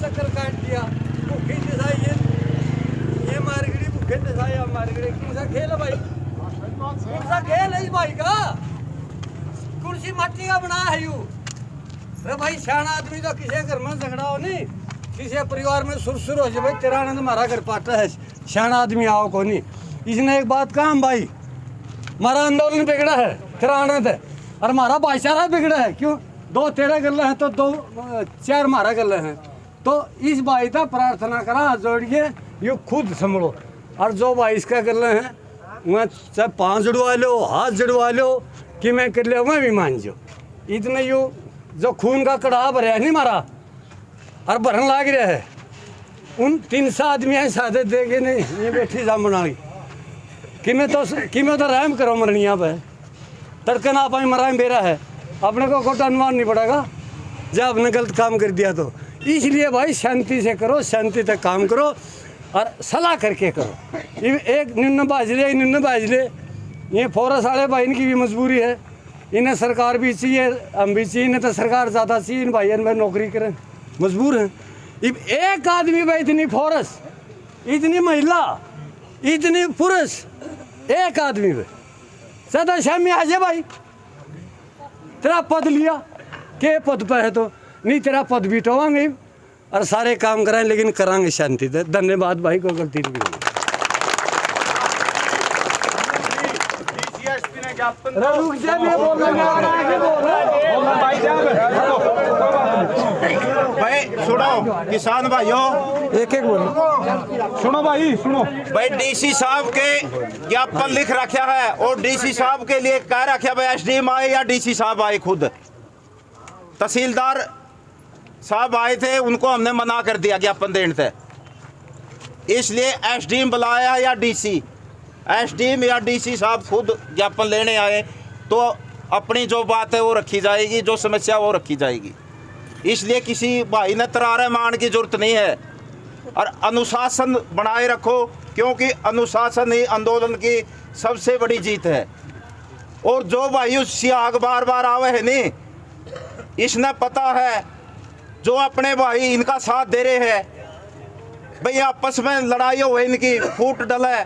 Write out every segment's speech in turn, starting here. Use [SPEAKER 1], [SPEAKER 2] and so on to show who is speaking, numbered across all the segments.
[SPEAKER 1] चक्कर काट दिया। भूखी दिखाई ये मारगड़ी भूखे दिखाई मारगड़ी कौन सा खेल है भाई? कौन सा खेल है इस भाई का? कौन सी मट्टी का बना है यू? अरे भाई सियाना आदमी तो किसी घर में झगड़ा हो नहीं, किसी परिवार में सुरसुर हो जाए भाई तेरा आनंद हमारा घर पाटा है, सियाना आदमी आओ को नहीं। इसने एक बात कहा भाई, हमारा आंदोलन बिगड़ा है, तेरा आनंद है, और हमारा भाईचारा बिगड़ा है। क्यों? 2 तेरा गले हैं तो 2 4 हमारा गले हैं। तो इस भाई का प्रार्थना करा हाथ जोड़िए, ये खुद संभलो। और जो भाई इसका गले हैं वह चाहे 5 जुड़वा लो, हाथ जुड़वा लो, कि मैं कर ले मैं भी मान जो। इतने यू जो खून का कड़ा भर है नहीं मारा और भरन लाग रहा है, उन 300 आदमी हैं सादे देगे नहीं ये बैठी जामना कि मैं तो रहम करो मरनिया पे तड़के ना पाई मरा मेरा है, अपने को कोई अनुमान नहीं पड़ेगा जब आपने गलत काम कर दिया। तो इसलिए भाई शांति से करो, शांति तक काम करो और सलाह करके करो। एक निन्न बाज ले ये फौरस वाले भाई इनकी भी मजबूरी है, इन्हें सरकार भी चाहिए, हम भी चाहिए, इन्हें तो सरकार ज़्यादा चाहिए, इन भाइयों में नौकरी करें मजबूर हैं। एक आदमी भाई इतनी फौरस, इतनी महिला, इतनी पुरुष, एक आदमी पे सदा शामी आ जाए भाई तेरा पद लिया के पद पे है तो नहीं तेरा पद भी टोवांगे और सारे काम कराएं, लेकिन करांगे शांति से। धन्यवाद भाई, कोई गलती नहीं।
[SPEAKER 2] भाई सुनो किसान भाइयों,
[SPEAKER 1] एक बोलो,
[SPEAKER 3] सुनो भाई सुनो
[SPEAKER 2] भाई डीसी साहब के ज्ञापन लिख रखा है और डीसी साहब के लिए कह रखा भाई एसडीएम आए या डीसी साहब आए, खुद तहसीलदार साहब आए थे, उनको हमने मना कर दिया ज्ञापन देने से, इसलिए एसडीएम बुलाया या डीसी, एसडीएम या डीसी साहब खुद ज्ञापन लेने आए तो अपनी जो बात है वो रखी जाएगी, जो समस्या वो रखी जाएगी। इसलिए किसी भाई ने तरारे मान की जरूरत नहीं है और अनुशासन बनाए रखो, क्योंकि अनुशासन ही आंदोलन की सबसे बड़ी जीत है। और जो भाई उससे आग बार बार आवे है नहीं, इसने पता है जो अपने भाई इनका साथ दे रहे हैं भाई आपस में लड़ाई हो इनकी फूट डले,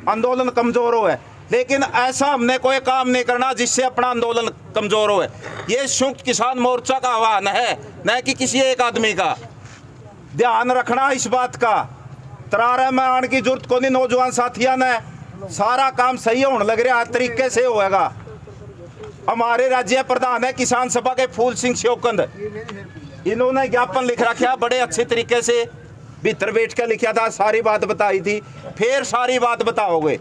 [SPEAKER 2] आंदोलन कमजोर हो है, लेकिन ऐसा हमने कोई काम नहीं करना जिससे अपना आंदोलन कमजोर हो। ये संयुक्त किसान मोर्चा का आह्वान है, न कि किसी एक आदमी का। ध्यान रखना इस बात का, तरारे में आने की जरूरत को नहीं। नौजवान साथियों ने सारा काम सही होने लग रहा है, तरीके से होएगा। हमारे राज्य प्रधान है किसान सभा के फूल सिंह श्योकंद, इन्होंने ज्ञापन लिख रखा बड़े अच्छे तरीके से, भीतर बैठ कर लिखा था, सारी बात बताई थी, फिर सारी बात बताओगे।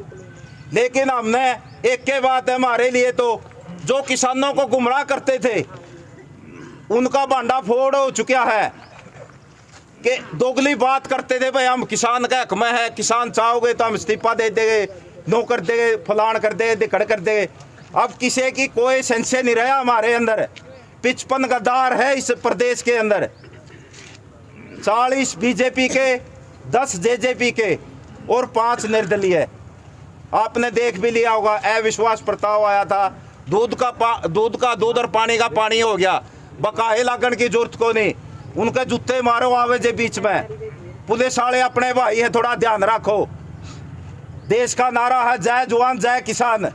[SPEAKER 2] लेकिन हमने एक के बात है हमारे लिए, तो जो किसानों को गुमराह करते थे उनका भांडा फोड़ हो चुका है कि दोगली बात करते थे भाई हम किसान का हक में है, किसान चाहोगे तो हम इस्तीफा दे देंगे, नौकर देंगे, फलान कर देंगे, दिखड़ कर देंगे। अब किसी की कोई संशय नहीं रहा हमारे अंदर। 55 गद्दार है इस प्रदेश के अंदर, 40 बीजेपी के, 10 जेजेपी के और 5 निर्दलीय। आपने देख भी लिया होगा, अविश्वास प्रस्ताव आया था, दूध का दूध और पानी का पानी हो गया। बकाए लागण की जरूरत को नहीं, उनके जूते मारो आवे जे बीच में। पुलिस वाले अपने भाई है, थोड़ा ध्यान रखो। देश का नारा है जय जवान जय किसान,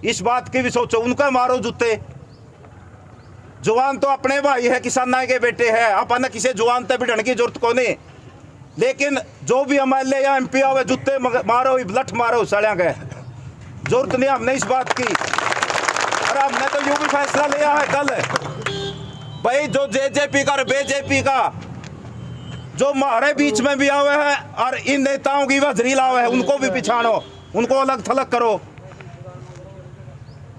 [SPEAKER 2] इस बात की भी सोचो। उनका मारो जूते, जवान तो अपने भाई है, किसान के बेटे हैं, अपन किसी जवान तक भिड़ने की जरूरत को नहीं। लेकिन जो भी एमएलए या एमपी आवे जूते मारो, लठ मारो, सड़िया गए, जरूरत नहीं हमने इस बात की। और हमने तो यूं भी फैसला लिया है कल भाई, जो जेजेपी का और बीजेपी का जो हमारे बीच में भी आवे है और इन नेताओं की वजरी लावे है, उनको भी पिछाड़ो, उनको अलग थलग करो,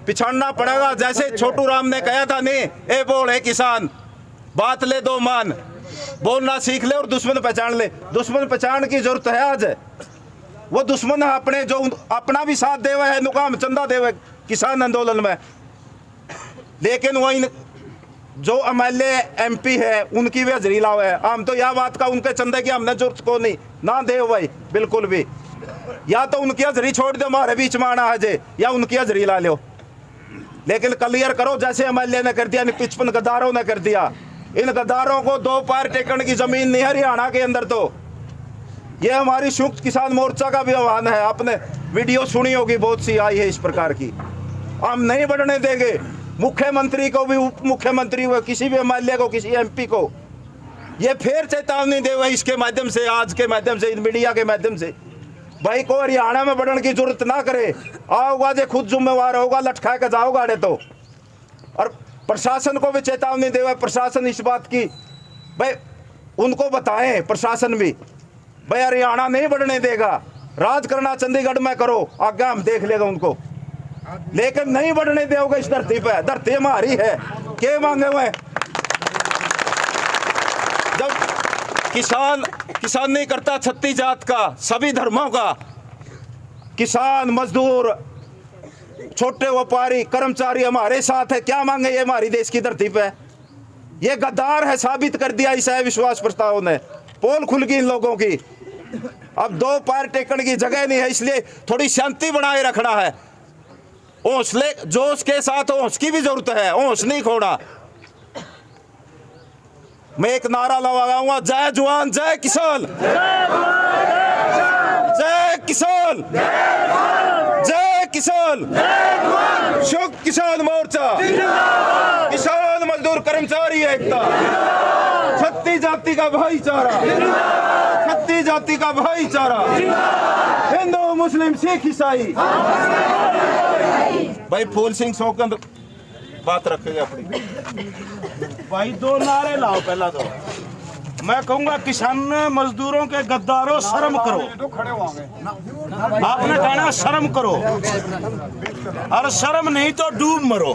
[SPEAKER 2] पिछाड़ना पड़ेगा। जैसे छोटू राम ने कहा था नहीं, ए बोले किसान बात ले दो मान, बोलना सीख ले और दुश्मन पहचान ले। दुश्मन पहचान की जरूरत है आज। वो दुश्मन है अपने जो अपना भी साथ देवे है, नुकाम चंदा देवे किसान आंदोलन में, लेकिन वो इन जो एमएलए एमपी है उनकी भी हजरी लावे है। हम तो यह बात का उनके चंदे की हमने जरूरत को नहीं ना दे भाई बिल्कुल भी, या तो उनकी हजरी छोड़ दो हमारे बीच में आना है जे, या उनकी हजरी ला लो, लेकिन क्लियर करो जैसे एमएलए ने कर दिया, 55 गद्दारों ने कर दिया। इन गद्दारों को 2 पैर टेकने की जमीन नहीं है हरियाणा के अंदर। तो ये हमारी संयुक्त किसान मोर्चा का भी आह्वान है। आपने वीडियो सुनी होगी, बहुत सी आई है इस प्रकार की। हम नहीं बढ़ने देंगे। मुख्यमंत्री को भी, उप मुख्यमंत्री को, किसी भी एमएलए को, किसी एमपी को ये फिर चेतावनी दे हुए इसके माध्यम से, आज के माध्यम से, मीडिया के माध्यम से, भाई को हरियाणा में बढ़ने की जरूरत ना करे। आओगा जो खुद जिम्मेवार होगा, लटका के जाओगा अड़े तो। और प्रशासन को भी चेतावनी दे हुए, प्रशासन इस बात की भाई उनको बताएं, प्रशासन भी भाई हरियाणा नहीं बढ़ने देगा। राज करना चंडीगढ़ में करो, आगे हम देख लेगा उनको, लेकिन नहीं बढ़ने दोगे इस धरती पे। धरती हमारी है, के मांगे हुए। जब किसान नहीं करता 36 जात का, सभी धर्मों का, किसान, मजदूर, छोटे व्यापारी, कर्मचारी हमारे साथ है, क्या मांगे ये हमारी देश की धरती पे? ये गद्दार है, साबित कर दिया इस अविश्वास प्रस्ताव ने। पोल खुल गई इन लोगों की। अब 2 पैर टेकने की जगह नहीं है, इसलिए थोड़ी शांति बनाए रखना है। हौसले, जोश के साथ होश की भी जरूरत है, होश नहीं खोना। मैं एक नारा लगाऊंगा, जय जवान जय किसान, जय किसान, जय किसान, संयुक्त किसान मोर्चा, किसान मजदूर कर्मचारी एकता, 36 जाति का भाईचारा, 36 जाति का भाईचारा, हिंदू मुस्लिम सिख ईसाई। भाई फूल सिंह सोकंद बात रखेंगे अपनी।
[SPEAKER 3] भाई 2 नारे लाओ। पहला तो मैं कहूंगा किसान मजदूरों के गद्दारों, शर्म करो। आपने कहना शर्म करो, और शर्म नहीं तो डूब मरो।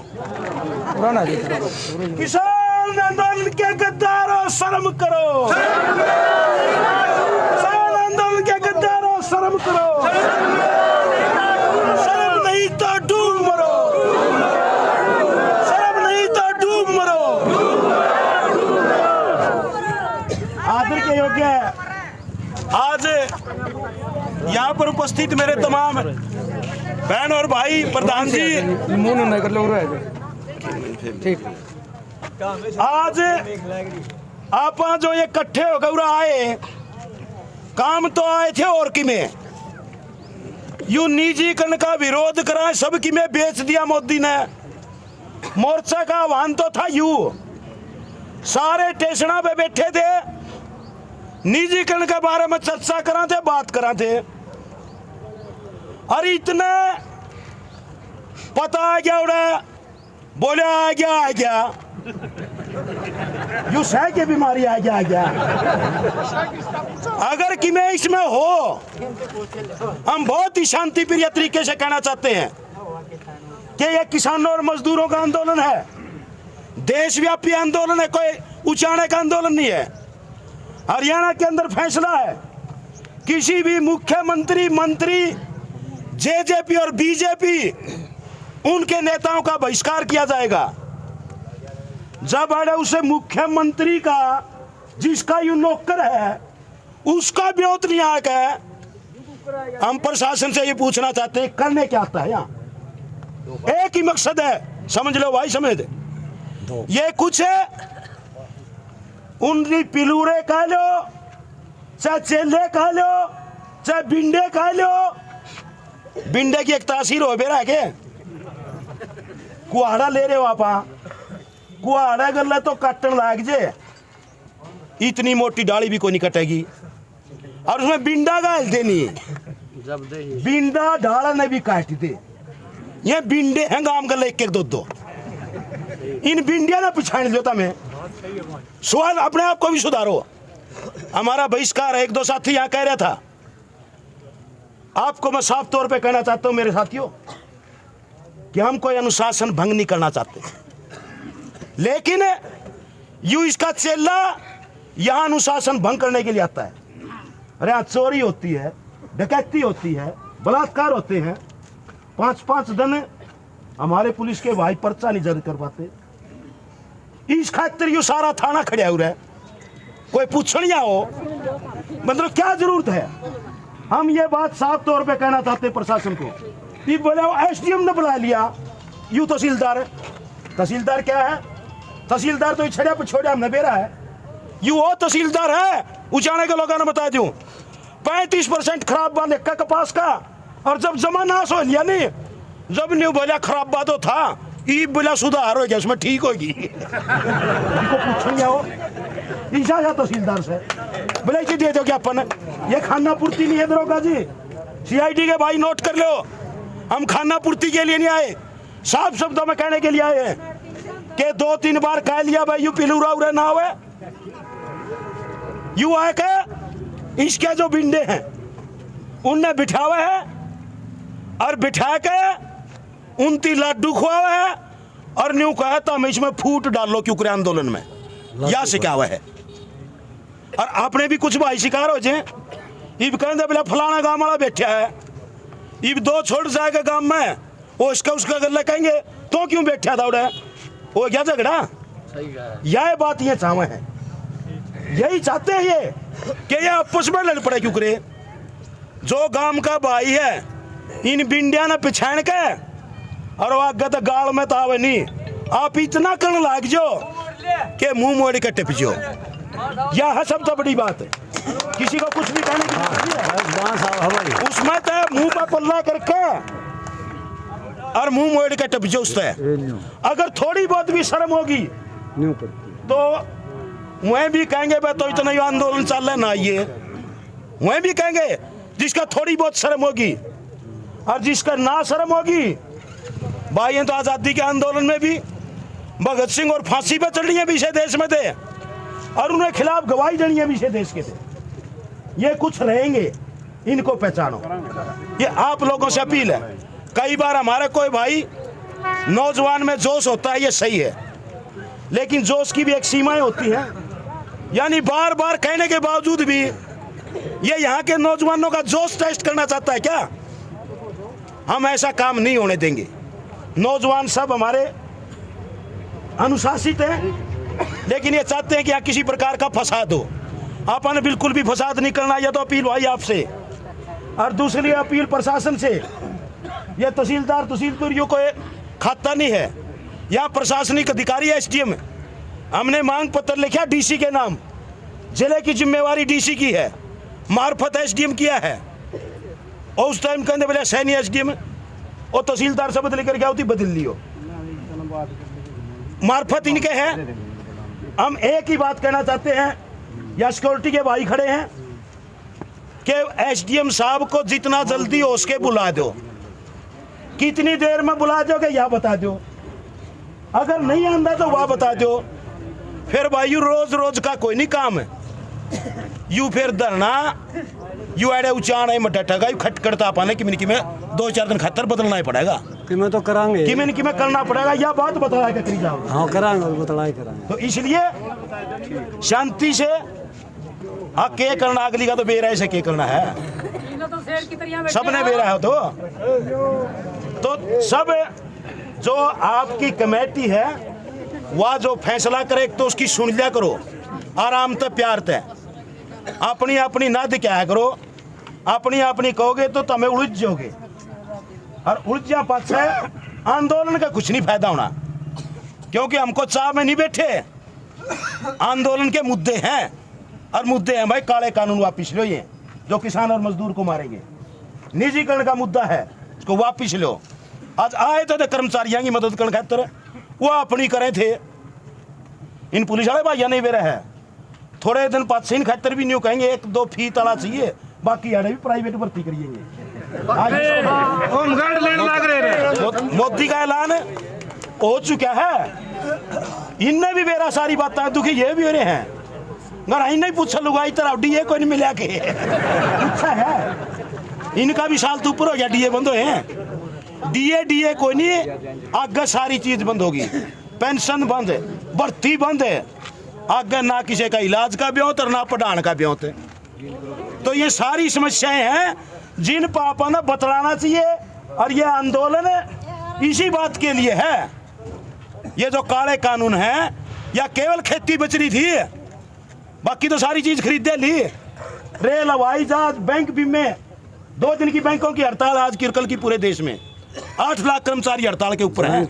[SPEAKER 3] किसान आंदोलन के गद्दारों, शर्म करो। किसान आंदोलन के गद्दारों, शर्म करो। शर्म नहीं तो डूब मरो, शर्म नहीं तो डूब मरो। आदर के योग्य है आज यहाँ पर उपस्थित मेरे तमाम बहन और भाई, प्रधान जी, आज आप जो ये इकट्ठे होकर आए, काम तो आए थे और कि में यू निजीकरण का विरोध करा, सब की में बेच दिया मोदी ने। मोर्चा का आह्वान तो था यू, सारे स्टेशनों पे बैठे थे, निजीकरण के बारे में चर्चा करा थे, बात करा थे। अरे इतने पता आ गया उड़ा, बोले आ गया यू सह के बीमारी आ गया। अगर कि मैं इसमें हो, हम बहुत ही शांति प्रिय तरीके से कहना चाहते हैं कि यह किसानों और मजदूरों का आंदोलन है, देशव्यापी आंदोलन है, कोई उचाने का आंदोलन नहीं है। हरियाणा के अंदर फैसला है, किसी भी मुख्यमंत्री, मंत्री, जेजेपी और बीजेपी, उनके नेताओं का बहिष्कार किया जाएगा। जब अरे उसे मुख्यमंत्री का, जिसका यू नौकर है, उसका विरोध नहीं आएगा। हम प्रशासन से ये पूछना चाहते हैं, करने क्या आता है यहाँ? एक ही मकसद है, समझ लो भाई, समझ दे। ये कुछ है, उनकी पिलूरे खा लो, चाहे चेले खा लो, चाहे बिंडे खा लो। बिंडे की एक तासीर हो बेरा के कुहाड़ा ले रहे हो आप, कुहाड़ा गल तो काटन लाग जे, इतनी मोटी डाली भी कोई नहीं कटेगी। और उसमें बिंडा गाल देनी, बिंडा ढाला ने भी काट दे। ये बिंडे हैं गांव गल 1-1, 2-2। इन बिंडिया ने पिछाड़ लो। मैं सवाल अपने आप को भी सुधारो। हमारा बहिष्कार है, 1-2 साथी यहाँ कह रहा था, आपको मैं साफ तौर पे कहना चाहता हूं मेरे साथियों कि हम कोई अनुशासन भंग नहीं करना चाहते, लेकिन यू इसका चेला यहां अनुशासन भंग करने के लिए आता है। अरे यहाँ चोरी होती है, डकैती होती है, बलात्कार होते हैं, 5-5 दिन हमारे पुलिस के भाई पर्चा नहीं दर्ज कर पाते। इस खातिर यू सारा थाना खड़ा हुआ है, कोई पूछनिया हो, मतलब क्या जरूरत है? हम ये बात साफ तौर पे कहना चाहते प्रशासन को। ये बोले एसडीएम ने बुला लिया, यू तहसीलदार है। तहसीलदार क्या है? तहसीलदार तो छड़िया पर छोड़ा हमने बेरा है, यू वो तहसीलदार है उचाने के लोगों ने बता दूं 35% खराब बांध का कपास का, और जब जमा नाश हो लिया नहीं, जब न्यू बोला खराब बात था ई बोला सुधार हो गया उसमें ठीक होगी। पूछेंगे हो ईशा तहसीलदार से बोले कि दे दो ज्ञापन, ये खाना पूर्ति नहीं है दरोगा जी, सीआईडी के भाई नोट कर लो, हम खाना पूर्ति के लिए नहीं आए, साफ शब्दों में कहने के लिए आए हैं कि 2-3 बार कह लिया भाई यू पिलूरा उरे ना हुए, यू आए के इसके जो बिंडे हैं उनने बिठावे है और बिठा के 29 लड्डू खुआवे है और न्यू कहा था मैं इसमें फूट डालो क्यों करे आंदोलन में, या सिखावा है। और आपने भी कुछ भाई शिकार हो जाए, इब कहते बोला फलाना गांव वाला बैठा है, इब 2 छोड़ जाएगा गांव में, वो इसका उसका गल्ला कहेंगे तो क्यों बैठा था उड़े, वो क्या झगड़ा, यह बात ये चाहते हैं, यही चाहते हैं ये कि ये आपस में लड़ पड़े क्यों करे। जो गांव का भाई है इन बिंडिया ने पिछाड़ के और वो आगे तो गाल में तो आवे नहीं, आप इतना करने लाग जो कि मुंह मोड़ के टिप जो, यह है सब तो बड़ी बात है, किसी को कुछ भी कहने की नहीं, उसमें तो मुंह पर पल्ला करके और मुंह मोड़ के टिप जो उससे, अगर थोड़ी बहुत भी शर्म होगी तो वह भी कहेंगे भाई तो इतना आंदोलन चल रहा ना, ये वह भी कहेंगे जिसका थोड़ी बहुत शर्म होगी, और जिसका ना शर्म होगी भाई ये तो आज़ादी के आंदोलन में भी भगत सिंह और फांसी पे चढ़नी है विषय देश में थे और उन्हें खिलाफ गवाही देनी है विषय देश के थे, ये कुछ रहेंगे, इनको पहचानो, ये आप लोगों से अपील है। कई बार हमारे कोई भाई नौजवान में जोश होता है, ये सही है, लेकिन जोश की भी एक सीमाएं होती हैं, यानी बार बार कहने के बावजूद भी ये यहाँ के नौजवानों का जोश टेस्ट करना चाहता है क्या, हम ऐसा काम नहीं होने देंगे। नौजवान सब हमारे अनुशासित हैं, लेकिन ये चाहते हैं कि यहाँ किसी प्रकार का फसाद हो, आपने बिल्कुल भी फसाद नहीं करना, यह तो अपील भाई आपसे। और दूसरी अपील प्रशासन से, यह तहसीलदार को खाता नहीं है, यहाँ प्रशासनिक अधिकारी एसडीएम, हमने मांग पत्र लिखा डीसी के नाम, जिले की जिम्मेवारी डीसी की है, मार्फत एसडीएम किया है, और उस टाइम कहते बोले सैनी एसडीएम और तहसीलदार से बदल कर क्या होती बदल लियो, मार्फत इनके है। हम एक ही बात कहना चाहते हैं, या सिक्योरिटी के भाई खड़े हैं कि एसडीएम साहब को जितना जल्दी हो उसके बुला दो, कितनी देर में बुला दोगे यह बता दो, अगर नहीं आंदा तो वह बता दो, फिर भाई यू रोज रोज का कोई नहीं काम है, यू फिर धरना यू एडे उचान है मटका खट करता पाने कि मिनकी में 2-4 दिन खतर बदलना ही पड़ेगा,
[SPEAKER 4] कि मैं तो करांगे
[SPEAKER 3] कि मिनकी में करना पड़ेगा, यह बात बताया कि करी जाओ,
[SPEAKER 4] हाँ करांगे बतलाई करांगे।
[SPEAKER 3] तो इसलिए शांति से हाँ के करना, अगली का तो बेरा से के करना है, सबने बेरा है तो सब जो आपकी कमेटी है वह जो फैसला करे तो उसकी सुन लिया करो, आराम से प्यार से, अपनी अपनी ना दिखाया करो, अपनी अपनी कहोगे तो तुम्हें उलझ जाओगे, और उलझा पास है आंदोलन का कुछ नहीं फायदा होना, क्योंकि हमको चाह में नहीं बैठे, आंदोलन के मुद्दे हैं, और मुद्दे हैं भाई काले कानून वापिस लो, ये जो किसान और मजदूर को मारेंगे, निजीकरण का मुद्दा है उसको वापिस लो। आज आए थे कर्मचारियों की मदद करने खातर, वो अपनी करे थे, इन पुलिस वाले भाइया नहीं बेरा है, थोड़े दिन बाद से इन खातर भी नहीं कहेंगे 1-2 फी तला चाहिए, बाकी यार भी प्राइवेट भर्ती करिएंगे। मोदी का ऐलान हो चुका है, इनने भी बेरा सारी बातें दुखी ये भी हो रहे हैं, अगर नहीं पूछा लुगाई तरह डीए कोई नहीं मिला के पूछा है, इनका भी साल तो ऊपर हो गया, डीए बंद हुए हैं, डीए कोई नहीं, आगे सारी चीज बंद होगी, पेंशन बंद है, भर्ती बंद है, आगे ना किसी का इलाज का ब्योत और ना पढ़ाने का ब्योत है। तो ये सारी समस्याएं हैं जिन पापा ने बतलाना चाहिए, और ये आंदोलन इसी बात के लिए है। ये जो काले कानून है या केवल खेती बच रही थी, बाकी तो सारी चीज खरीदे ली, रेल, हवाई जहाज, बैंक बीमे, 2 दिन की बैंकों की हड़ताल आज किरकल की पूरे देश में 8 लाख कर्मचारी हड़ताल के ऊपर हैं।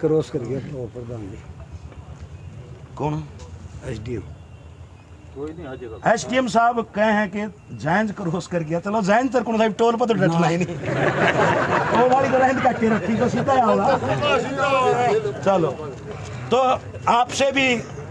[SPEAKER 3] कौन
[SPEAKER 4] एसडीएम
[SPEAKER 3] एसडीएम साहब कहे हैं कि जैन क्रॉस कर गया। चलो जैन तर कौन साहब टोल पर तो डटना ही नहीं। वो वाली तो लाइन काट के रखी तो सीधा होगा। चलो तो आपसे भी